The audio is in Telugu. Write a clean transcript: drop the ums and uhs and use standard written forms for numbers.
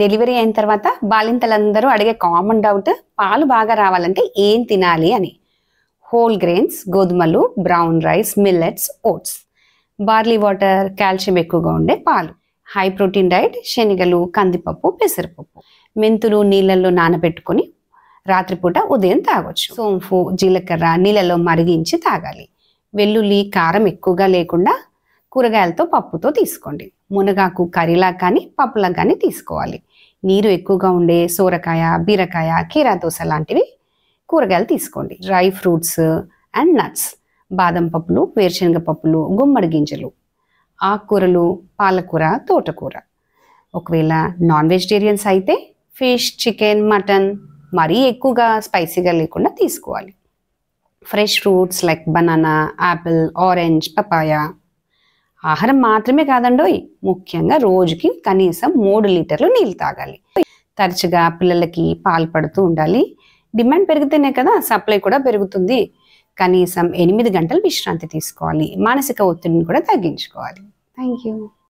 డెలివరీ అయిన తర్వాత బాలింతలందరూ అడిగే కామన్ డౌట్ పాలు బాగా రావాలంటే ఏం తినాలి అని. హోల్ గ్రెయిన్స్, గోధుమలు, brown rice, millets, oats, barley water, calcium ఎక్కువగా ఉండే పాలు, హై ప్రోటీన్ డైట్, శనగలు, కందిపప్పు, పెసరపప్పు, మెంతులు నీళ్ళల్లో నానబెట్టుకొని రాత్రిపూట ఉదయం తాగొచ్చు. సోంపు, జీలకర్ర నీళ్ళలో మరిగించి తాగాలి. వెల్లుల్లి, కారం ఎక్కువగా లేకుండా కూరగాయలతో పప్పుతో తీసుకోండి. మునగాకు కర్రీలా కానీ పప్పులా కానీ తీసుకోవాలి. నీరు ఎక్కువగా ఉండే సోరకాయ, బీరకాయ, కీరా దోస లాంటివి కూరగాయలు తీసుకోండి. డ్రై ఫ్రూట్స్ అండ్ నట్స్, బాదం పప్పులు, వేరుశనగ పప్పులు, గుమ్మడి గింజలు, ఆకుకూరలు, పాలకూర, తోటకూర. ఒకవేళ నాన్ వెజిటేరియన్స్ అయితే ఫిష్, చికెన్, మటన్ మరీ ఎక్కువగా స్పైసీగా లేకుండా తీసుకోవాలి. Fresh fruits like banana, apple, orange, papaya. ఆహారం మాత్రమే కాదండోయ్, ముఖ్యంగా రోజుకి కనీసం 3 లీటర్లు నీళ్ళు తాగాలి. తరచుగా పిల్లలకి పాలు పడుతూ ఉండాలి. డిమాండ్ పెరిగితేనే కదా సప్లై కూడా పెరుగుతుంది. కనీసం 8 గంటలు విశ్రాంతి తీసుకోవాలి. మానసిక ఒత్తిడిని కూడా తగ్గించుకోవాలి. Thank you.